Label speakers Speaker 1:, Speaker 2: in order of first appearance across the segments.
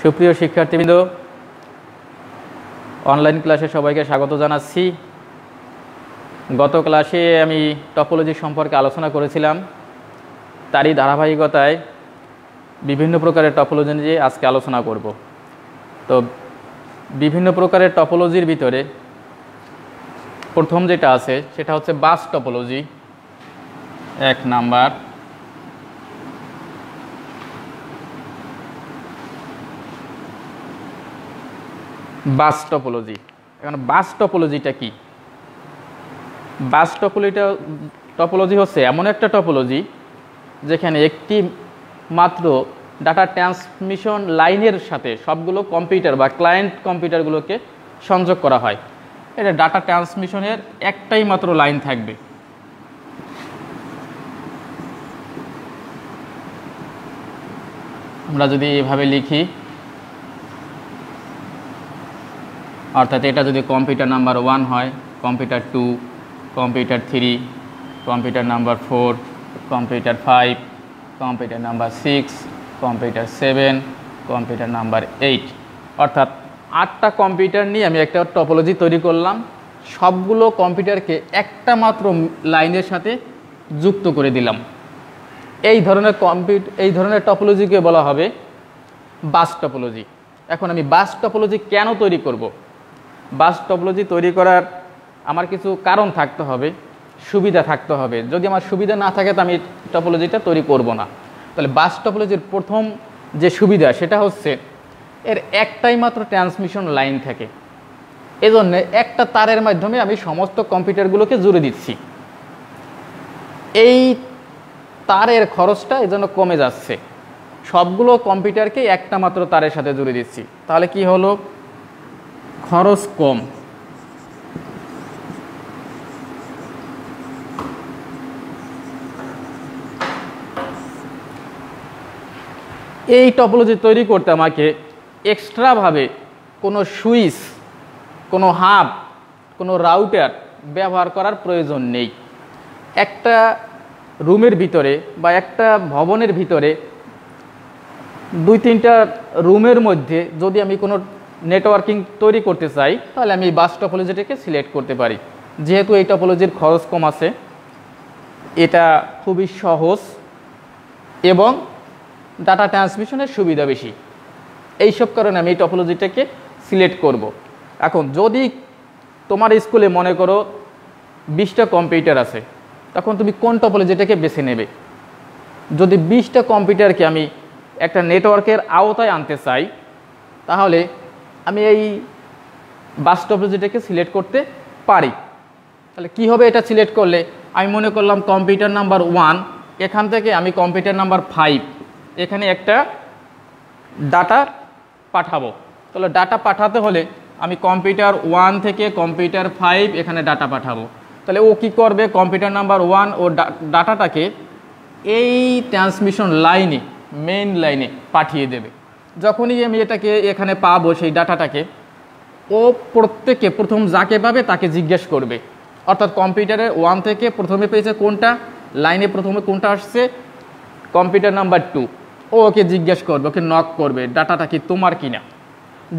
Speaker 1: সুপ্রিয় শিক্ষার্থীবৃন্দ, অনলাইন ক্লাসে সবাইকে স্বাগত জানাচ্ছি। গত ক্লাসে আমি টপোলজি সম্পর্কে আলোচনা করেছিলাম, তারই ধারাবাহিকতায় বিভিন্ন প্রকারের টপোলজি নিয়ে আজকে আলোচনা করব। তো বিভিন্ন প্রকারের টপোলজির ভিতরে প্রথম যেটা আছে সেটা হচ্ছে bus topology. 1 number, bus topology. এখন বাস টপোলজিটা কি? বাস টপোলজি হচ্ছে এমন একটা টপোলজি যেখানে একটি মাত্র ডাটা ট্রান্সমিশন লাইনের সাথে সবগুলো কম্পিউটার বা ক্লায়েন্ট কম্পিউটারগুলোকে সংযোগ করা হয়। এটা ডাটা ট্রান্সমিশনের একটাই মাত্র লাইন থাকবে। আমরা যদি এভাবে লিখি, অর্থাৎ এটা যদি কম্পিউটার নাম্বার 1 হয়, computer 2, computer 3, computer number 4, computer 5, computer number 6, computer 7, computer number 8, অর্থাৎ 8টা কম্পিউটার নিয়ে আমি একটা টপোলজি তৈরি করলাম। সবগুলো কম্পিউটারকে একটা মাত্র লাইনের সাথে যুক্ত করে দিলাম। এই ধরনের টপোলজিকে বলা হবে বাস টপোলজি। এখন আমি বাস টপোলজি কেন তৈরি করব? বাস টপোলজি তৈরি করার আমার কিছু কারণ থাকতে হবে, সুবিধা থাকতে হবে। যদি আমার সুবিধা না থাকে তো আমি টপোলজিটা তৈরি করব না। তাহলে বাস টপোলজির প্রথম যে সুবিধা সেটা হচ্ছে এর একটাই মাত্র ট্রান্সমিশন লাইন থাকে। এজন্য একটা তারের মাধ্যমে আমি সমস্ত কম্পিউটারগুলোকে জুড়ে দিচ্ছি। এই তারের খরচটা এজন্য কমে যাচ্ছে। সবগুলো কম্পিউটারকে একটা মাত্র তারের সাথে জুড়ে দিচ্ছি। তাহলে কি হলো? খরচ কম। এই টপোলজি তৈরি করতে আমাকে এক্সট্রাভাবে কোনো সুইচ, কোনো হাব, কোনো রাউটার ব্যবহার করার প্রয়োজন নেই। একটা রুমের ভিতরে বা একটা ভবনের ভিতরে 2-3টা রুমের মধ্যে যদি আমি কোনো নেটওয়ার্কিং তৈরি করতে চাই তাহলে আমি এই বাস টপোলজিটাকে সিলেক্ট করতে পারি। যেহেতু এই টপোলজির খরচ কম আছে, এটা খুবই সহজ এবং ডাটা ট্রান্সমিশনের সুবিধা বেশি, এইসব কারণে আমি এই টপোলজিটাকে সিলেক্ট করব। এখন যদি তোমার স্কুলে মনে করো 20টা কম্পিউটার আছে, তখন তুমি কোন টপোলজিটাকে বেছে নেবে? যদি 20টা কম্পিউটারকে আমি একটা নেটওয়ার্কের আওতায় আনতে চাই তাহলে আমি এই বাস টপোলজিটাকে সিলেক্ট করতে পারি। তাহলে কি হবে এটা সিলেক্ট করলে? আমি মনে করলাম কম্পিউটার নাম্বার 1, এখান থেকে আমি কম্পিউটার নাম্বার 5 এখানে একটা ডাটা পাঠাবো। তাহলে ডাটা পাঠাতে হলে আমি কম্পিউটার 1 থেকে কম্পিউটার 5 এখানে ডাটা পাঠাবো। তাহলে ও কি করবে? কম্পিউটার নাম্বার 1 ও ডাটাটাকে এই ট্রান্সমিশন লাইনে, মেইন লাইনে পাঠিয়ে দেবে। যখনই আমি এটাকে এখানে পাবো, সেই ডাটাটাকে ও প্রথম যাকে পাবে তাকে জিজ্ঞেস করবে। অর্থাৎ কম্পিউটারের 1 থেকে প্রথমে পেয়েছে কোনটা, লাইনে প্রথমে কোনটা আসছে, কম্পিউটার নাম্বার 2। ও ওকে জিজ্ঞেস করবে, ওকে নক করবে, ডাটাটা কি তোমার কিনা।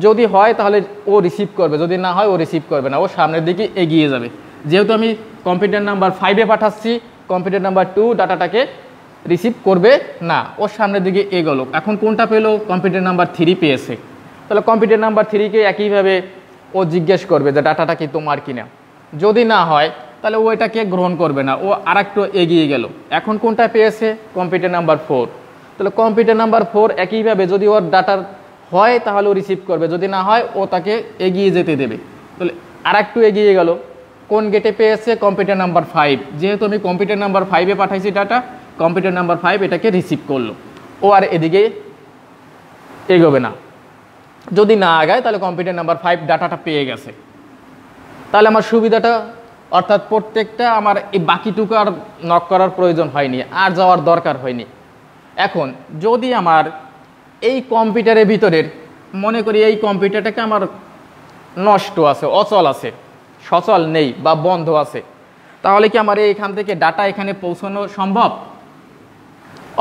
Speaker 1: যদি হয় তাহলে ও রিসিভ করবে, যদি না হয় ও রিসিভ করবে না, ও সামনের দিকে এগিয়ে যাবে। যেহেতু আমি কম্পিউটার নাম্বার 5-এ পাঠাচ্ছি, কম্পিউটার নাম্বার 2 ডাটাটাকে রিসিভ করবে না, ওর সামনের দিকে এগোলো। এখন কোনটা পেলো? কম্পিউটার নাম্বার 3 পেয়েছে। তাহলে কম্পিউটার নাম্বার 3কে একইভাবে ও জিজ্ঞেস করবে যে ডাটাটা কি তোমার কিনা। যদি না হয় তাহলে ও এটাকে গ্রহণ করবে না, ও আরেকটু এগিয়ে গেল। এখন কোনটা পেয়েছে? Computer number 4। তাহলে কম্পিউটার নাম্বার 4 একইভাবে যদি ওর ডাটার হয় তাহলে ও রিসিভ করবে, যদি না হয় ও তাকে এগিয়ে যেতে দেবে। তাহলে আরেকটু এগিয়ে গেল। কোন গেটে পেয়েছে? Computer number 5। যেহেতু আমি কম্পিউটার নাম্বার 5-এ পাঠাইছি ডাটা, কম্পিউটার নাম্বার 5 এটাকে রিসিভ করলো, ও আর এদিকে এগোবে না। যদি না আগায় তাহলে কম্পিউটার নাম্বার 5 ডাটাটা পেয়ে গেছে। তাহলে আমার সুবিধাটা, অর্থাৎ প্রত্যেকটা আমার এই বাকিটুকু আর নক করার প্রয়োজন হয়নি, আর যাওয়ার দরকার হয়নি। এখন যদি আমার এই কম্পিউটারের ভিতরের, মনে করি এই কম্পিউটারটাকে আমার নষ্ট আছে, অচল আছে, সচল নেই বা বন্ধ আছে, তাহলে কি আমার এইখান থেকে ডাটা এখানে পৌঁছানো সম্ভব?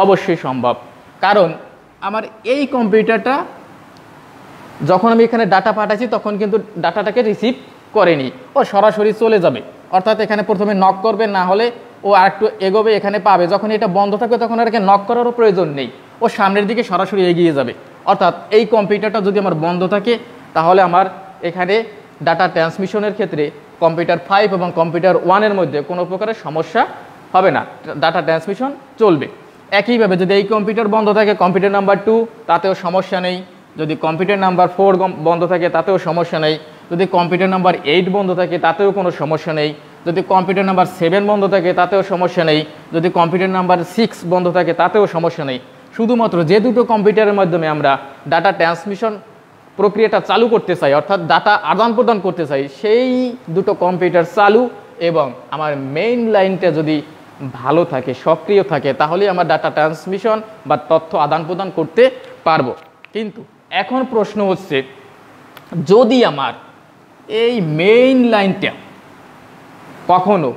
Speaker 1: অবশ্যই সম্ভব। কারণ আমার এই কম্পিউটারটা যখন আমি এখানে ডাটা পাঠাচ্ছি তখন কিন্তু ডাটাটাকে রিসিভ করেনি, ও সরাসরি চলে যাবে। অর্থাৎ এখানে প্রথমে নক করবে, না হলে ও আরেকটু এগোবে, এখানে পাবে। যখন এটা বন্ধ থাকবে তখন আর নক করারও প্রয়োজন নেই, ও সামনের দিকে সরাসরি এগিয়ে যাবে। অর্থাৎ এই কম্পিউটারটা যদি আমার বন্ধ থাকে তাহলে আমার এখানে ডাটা ট্রান্সমিশনের ক্ষেত্রে কম্পিউটার 5 এবং কম্পিউটার 1-এর মধ্যে কোনো প্রকারের সমস্যা হবে না, ডাটা ট্রান্সমিশন চলবে। একইভাবে যদি এই কম্পিউটার বন্ধ থাকে কম্পিউটার নাম্বার 2 তাতেও সমস্যা নেই, যদি কম্পিউটার নাম্বার 4 বন্ধ থাকে তাতেও সমস্যা নেই, যদি কম্পিউটার নাম্বার 8 বন্ধ থাকে তাতেও কোনো সমস্যা নেই, যদি কম্পিউটার নাম্বার 7 বন্ধ থাকে তাতেও সমস্যা নেই, যদি কম্পিউটার নাম্বার 6 বন্ধ থাকে তাতেও সমস্যা নেই। শুধুমাত্র যে দুটো কম্পিউটারের মাধ্যমে আমরা ডাটা ট্রান্সমিশন প্রক্রিয়াটা চালু করতে চাই, অর্থাৎ ডাটা আদান প্রদান করতে চাই, সেই দুটো কম্পিউটার চালু এবং আমার মেইন লাইনটা যদি ভালো থাকে, সক্রিয় থাকে, তাহলেই আমার ডাটা ট্রান্সমিশন বা তথ্য আদান প্রদান করতে পারবো। কিন্তু এখন প্রশ্ন হচ্ছে, যদি আমার এই মেইন লাইনটা কখনো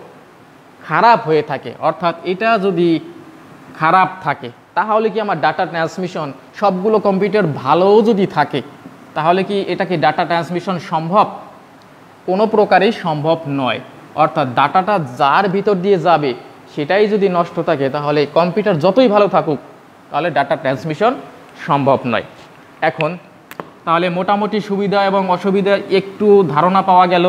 Speaker 1: খারাপ হয়ে থাকে, অর্থাৎ এটা যদি খারাপ থাকে, তাহলে কি আমার ডাটা ট্রান্সমিশন, সবগুলো কম্পিউটার ভালোও যদি থাকে, তাহলে কি এটা কি ডাটা ট্রান্সমিশন সম্ভব? কোনো প্রকারেই সম্ভব নয়। অর্থাৎ ডাটাটা যার ভিতর দিয়ে যাবে সেটাই যদি নষ্ট থাকে, তাহলে কম্পিউটার যতই ভালো থাকুক তাহলে ডাটা ট্রান্সমিশন সম্ভব নয়। এখন তাহলে মোটামুটি সুবিধা এবং অসুবিধা একটু ধারণা পাওয়া গেল।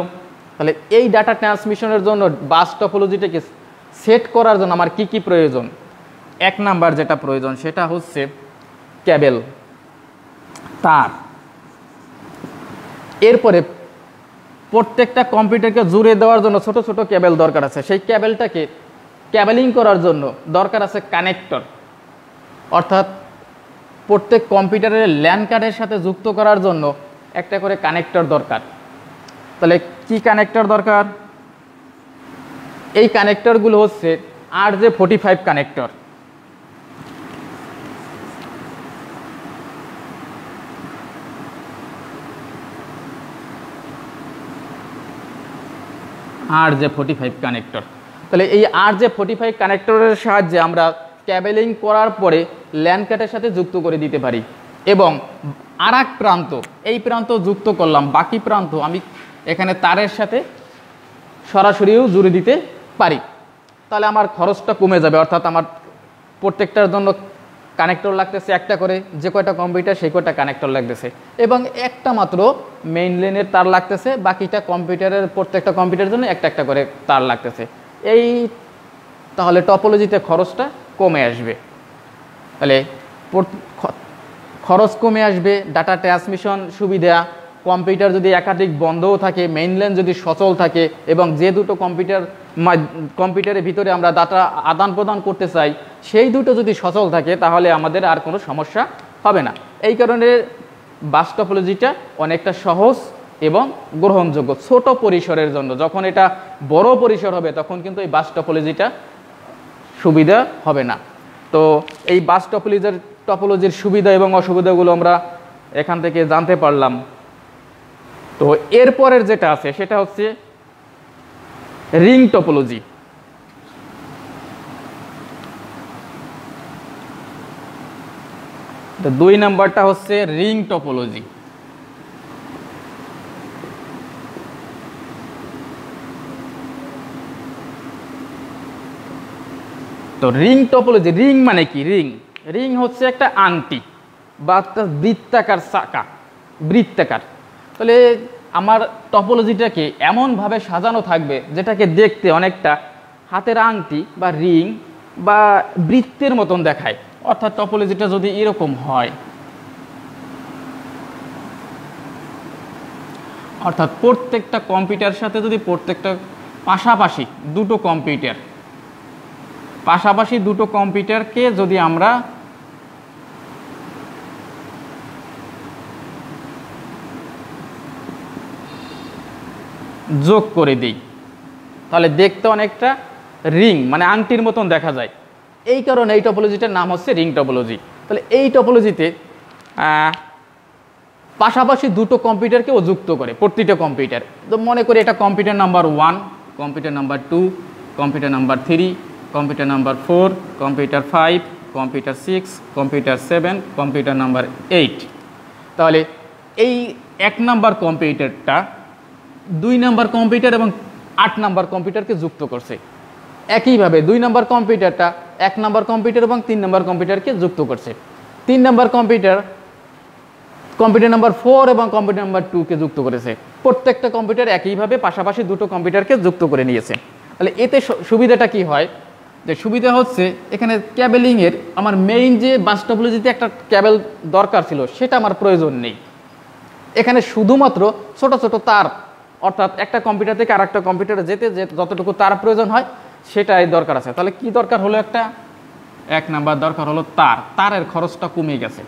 Speaker 1: তাহলে এই ডাটা ট্রান্সমিশনের জন্য বাস টপোলজিটাকে সেট করার জন্য আমার কি কি প্রয়োজন? 1 নাম্বার যেটা প্রয়োজন সেটা হচ্ছে কেবল, তার। এরপরে প্রত্যেকটা কম্পিউটারকে জুড়ে দেওয়ার জন্য ছোট ছোট কেবল দরকার আছে। সেই কেবলটাকে কেবলিং করার জন্য দরকার আছে কানেক্টর, অর্থাৎ প্রত্যেক কম্পিউটারের ল্যান কার্ডের সাথে যুক্ত করার জন্য একটা করে কানেক্টর দরকার। তাহলে কি কানেক্টর দরকার? এই কানেক্টরগুলো হচ্ছে RJ45 কানেক্টর। RJ45 connector. তাহলে এই RJ45 কানেক্টরের সাহায্যে আমরা কেবলিং করার পরে ল্যান কার্ডের সাথে যুক্ত করে দিতে পারি, এবং আরেক প্রান্ত, এই প্রান্ত যুক্ত করলাম, বাকি প্রান্ত আমি এখানে তারের সাথে সরাসরিও জুড়ে দিতে পারি। তাহলে আমার খরচটা কমে যাবে। অর্থাৎ আমার প্রত্যেকটার জন্য কানেক্টর লাগতেছে একটা করে, যে কয়টা কম্পিউটার সেই কয়টা কানেক্টর লাগতেছে, এবং একটা মাত্র মেইন লাইনের তার লাগতেছে, বাকিটা কম্পিউটারের প্রত্যেকটা কম্পিউটারের জন্য একটা একটা করে তার লাগতেছে। এই তাহলে টপোলজিতে খরচটা কমে আসবে। তাহলে খরচ কমে আসবে, ডাটা ট্রান্সমিশন সুবিধা, কম্পিউটার যদি একাধিক বন্ধও থাকে, মেইন লাইন যদি সচল থাকে, এবং যে দুটো কম্পিউটারের ভিতরে আমরা ডাটা আদান প্রদান করতে চাই সেই দুটো যদি সচল থাকে, তাহলে আমাদের আর কোনো সমস্যা হবে না। এই কারণে বাস টপোলজিটা অনেকটা সহজ এবং গ্রহণযোগ্য ছোট পরিসরের জন্য। যখন এটা বড় পরিসর হবে তখন কিন্তু এই বাস টপোলজিটা সুবিধা হবে না। তো এই বাস টপোলজির সুবিধা এবং অসুবিধাগুলো আমরা এখান থেকে জানতে পারলাম। তো এরপরের যেটা আছে সেটা হচ্ছে রিং টপোলজি। তো 2 নাম্বারটা হচ্ছে রিং টপোলজি। তো রিং টপোলজি, রিং মানে কি? রিং হচ্ছে একটা আংটি বা একটা বৃত্তাকার চাকা, বৃত্তাকার। তাহলে আমার টপোলজিটাকে এমনভাবে সাজানো থাকবে যেটাকে দেখতে অনেকটা হাতের আংটি বা রিং বা বৃত্তের মতন দেখায়। অর্থাৎ টপোলজিটা যদি এরকম হয়, অর্থাৎ প্রত্যেকটা কম্পিউটারের সাথে যদি প্রত্যেকটা পাশাপাশি দুটো কম্পিউটারকে যদি আমরা যোগ করে দিই, তাহলে দেখতে অনেকটা রিং মানে আংটির মতন দেখা যায়। এই কারণে এই টপোলজিটার নাম হচ্ছে রিং টপোলজি। তাহলে এই টপোলজিতে পাশাপাশি দুটো কম্পিউটারকেও যুক্ত করে, প্রতিটা কম্পিউটার। তো মনে করি এটা computer number 1, computer number 2, computer number 3, computer number 4, computer 5, computer 6, computer 7, computer number 8। তাহলে এই 1 নাম্বার কম্পিউটারটা 2 নাম্বার কম্পিউটার এবং 8 নাম্বার কম্পিউটারকে যুক্ত করছে। একইভাবে 2 নাম্বার কম্পিউটারটা 1 নাম্বার কম্পিউটার এবং 3 নাম্বার কম্পিউটারকে যুক্ত করছে। 3 নাম্বার কম্পিউটার নাম্বার 4 এবং কম্পিউটার নাম্বার 2 কে যুক্ত করেছে। প্রত্যেকটা কম্পিউটার একইভাবে পাশাপাশি দুটো কম্পিউটারকে যুক্ত করে নিয়েছে। তাহলে এতে সুবিধাটা কি হয়, যে সুবিধা হচ্ছে এখানে ক্যাবেলিংয়ের আমার মেইন যে বাস টপোলজিতে একটা ক্যাবেল দরকার ছিল সেটা আমার প্রয়োজন নেই। এখানে শুধুমাত্র ছোট ছোট তার, অর্থাৎ একটা কম্পিউটার থেকে আরেকটা কম্পিউটারে যেতে যে যতটুকু তার প্রয়োজন হয় সেটাই দরকার আছে। তাহলে কি দরকার হলো, একটা 1 নাম্বার দরকার হলো তারের খরচটা কমে গেছে।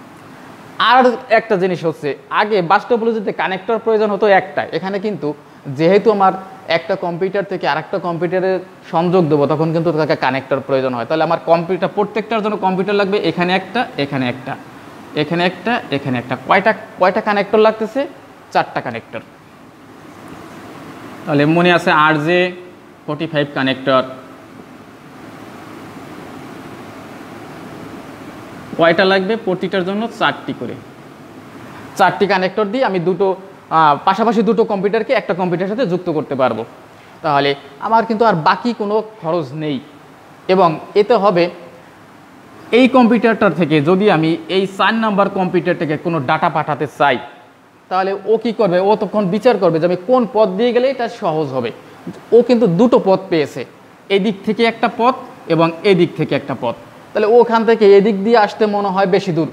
Speaker 1: আর একটা জিনিস হচ্ছে, আগে বাস টপোলজিতে কানেক্টর প্রয়োজন হতো একটা, এখানে কিন্তু যেহেতু আমার একটা কম্পিউটার থেকে আরেকটা কম্পিউটারে সংযোগ দেবো তখন কিন্তু তাকে কানেক্টর প্রয়োজন হয়। তাহলে আমার কম্পিউটার প্রত্যেকটার জন্য কম্পিউটার লাগবে, এখানে একটা, এখানে একটা, এখানে একটা, এখানে একটা। কয়টা কানেক্টর লাগতেছে? 4টা কানেক্টর। তাহলে মনে আছে RJ45 কানেক্টর কয়টা লাগবে? প্রতিটার জন্য 4টি করে। 4টি কানেক্টর দিয়ে আমি পাশাপাশি দুটো কম্পিউটারকে একটা কম্পিউটারের সাথে যুক্ত করতে পারবো। তাহলে আমার কিন্তু আর বাকি কোনো খরচ নেই। এবং এতে হবে এই কম্পিউটারটার থেকে যদি আমি এই 4 নাম্বার কম্পিউটার থেকে কোনো ডাটা পাঠাতে চাই তাহলে ও কি করবে, ও তখন বিচার করবে যে আমি কোন পথ দিয়ে গেলে এটা সহজ হবে। ও কিন্তু দুটো পথ পেয়েছে, এদিক থেকে একটা পথ এবং এদিক থেকে একটা পথ। তাহলে ওখান থেকে এদিক দিয়ে আসতে মনে হয় বেশি দূর,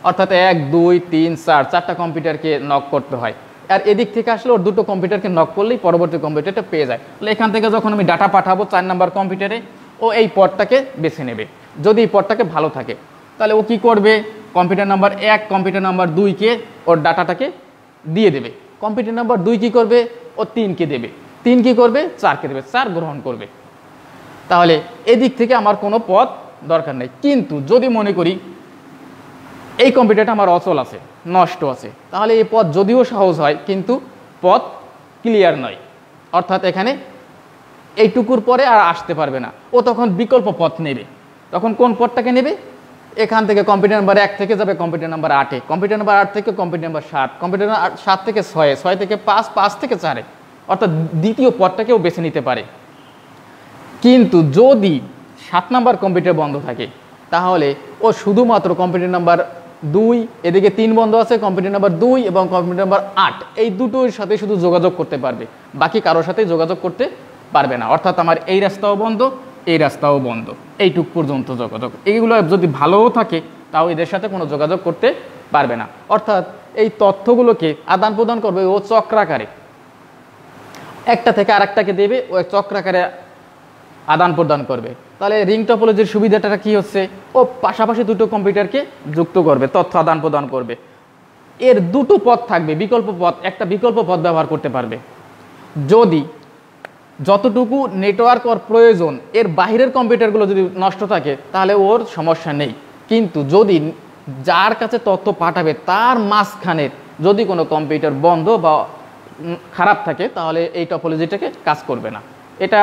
Speaker 1: অর্থাৎ 1 2 3 4 4টা কম্পিউটারকে নক করতে হয়। আর এদিক থেকে আসলে ওর দুটো কম্পিউটারকে নক করলেই পরবর্তী কম্পিউটারটা পেয়ে যায়। তাহলে এখান থেকে যখন আমি ডাটা পাঠাবো 4 নাম্বার কম্পিউটারে, ও এই পথটাকে বেছে নেবে। যদি এই পথটাকে ভালো থাকে তাহলে ও কি করবে, কম্পিউটার নাম্বার 1 কম্পিউটার নাম্বার 2কে ওর ডাটাটাকে দিয়ে দেবে। কম্পিউটার নাম্বার 2 কি করবে, ও 3কে দেবে। 3 কি করবে, 4কে দেবে, 4 গ্রহণ করবে। তাহলে এদিক থেকে আমার কোনো পথ দরকার নেই। কিন্তু যদি মনে করি এই কম্পিউটারটা আমার অচল আছে, নষ্ট আছে, তাহলে এই পথ যদিও সহজ হয় কিন্তু পথ ক্লিয়ার নয়, অর্থাৎ এখানে এইটুকুর পরে আর আসতে পারবে না। ও তখন বিকল্প পথ নেবে। তখন কোন পথটাকে নেবে, এখান থেকে কম্পিউটার নাম্বার 1 থেকে যাবে কম্পিউটার নাম্বার 8-এ, কম্পিউটার নাম্বার 8 থেকে কম্পিউটার নাম্বার 7, কম্পিউটার 7 থেকে 6-এ, 6 থেকে 5, 5 থেকে 4-এ, অর্থাৎ দ্বিতীয় পথটাকেও বেছে নিতে পারে। কিন্তু যদি 7 নাম্বার কম্পিউটার বন্ধ থাকে তাহলে ও শুধুমাত্র কম্পিউটার নাম্বার 2, এদিকে 3 বন্ধ আছে, কম্পিউটার নাম্বার 2 এবং কম্পিউটার নাম্বার 8, এই দুটোর সাথে শুধু যোগাযোগ করতে পারবে, বাকি কারোর সাথে যোগাযোগ করতে পারবে না। অর্থাৎ আমার এই রাস্তাও বন্ধ, এই রাস্তাও বন্ধ, এইটুক পর্যন্ত যোগাযোগ। এইগুলো যদি ভালোও থাকে তাও এদের সাথে কোনো যোগাযোগ করতে পারবে না। অর্থাৎ এই তথ্যগুলোকে আদান প্রদান করবে ও চক্রাকারে, একটা থেকে আরেকটাকে দেবে, ও চক্রাকারে আদান প্রদান করবে। তাহলে রিং টপোলজির সুবিধাটা কি হচ্ছে, ও পাশাপাশি দুটো কম্পিউটারকে যুক্ত করবে, তথ্য আদান প্রদান করবে। এর দুটো পথ থাকবে, বিকল্প পথ, একটা বিকল্প পথ ব্যবহার করতে পারবে। যদি যতটুকু নেটওয়ার্ক ওর প্রয়োজন এর বাহিরের কম্পিউটারগুলো যদি নষ্ট থাকে তাহলে ওর সমস্যা নেই। কিন্তু যদি যার কাছে তথ্য পাঠাবে তার মাঝখানের যদি কোনো কম্পিউটার বন্ধ বা খারাপ থাকে তাহলে এই টপোলজিটাকে কাজ করবে না, এটা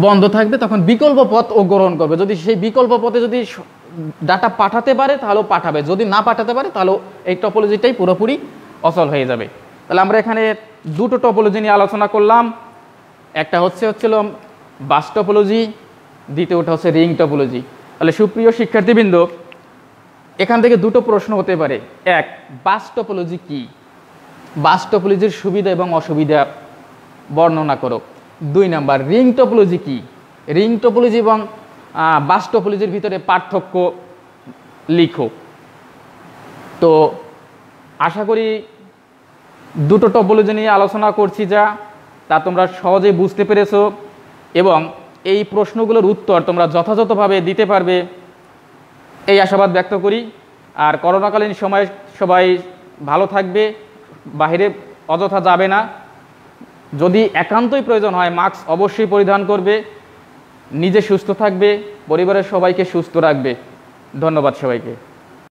Speaker 1: বন্ধ থাকবে। তখন বিকল্প পথ ও গ্রহণ করবে। যদি সেই বিকল্প পথে যদি ডাটা পাঠাতে পারে তাহলেও পাঠাবে, যদি না পাঠাতে পারে তাহলে এই টপোলজিটাই পুরোপুরি অচল হয়ে যাবে। তাহলে আমরা এখানে দুটো টপোলজি নিয়ে আলোচনা করলাম, একটা হচ্ছিল বাস টপোলজি, দ্বিতীয়টা হচ্ছে রিং টপোলজি। তাহলে সুপ্রিয় শিক্ষার্থীবৃন্দ, এখান থেকে দুটো প্রশ্ন হতে পারে। 1, বাস টপোলজি কি, বাস টপোলজির সুবিধা এবং অসুবিধা বর্ণনা করো। 2 নাম্বার, রিং টপোলজি কি, রিং টপোলজি এবং বাস টপোলজির ভিতরে পার্থক্য লিখো। তো আশা করি দুটো টপোলজি নিয়ে আলোচনা করছি তা তোমরা সহজেই বুঝতে পেরেছো এবং এই প্রশ্নগুলোর উত্তর তোমরা যথাযথভাবে দিতে পারবে এই আশাবাদ ব্যক্ত করি। আর করোনাকালীন সময়ে সবাই ভালো থাকবে, বাইরে অযথা যাবে না, যদি একান্তই প্রয়োজন হয় মাস্ক অবশ্যই পরিধান করবে, নিজে সুস্থ থাকবে, পরিবারের সবাইকে সুস্থ রাখবে। ধন্যবাদ সবাইকে।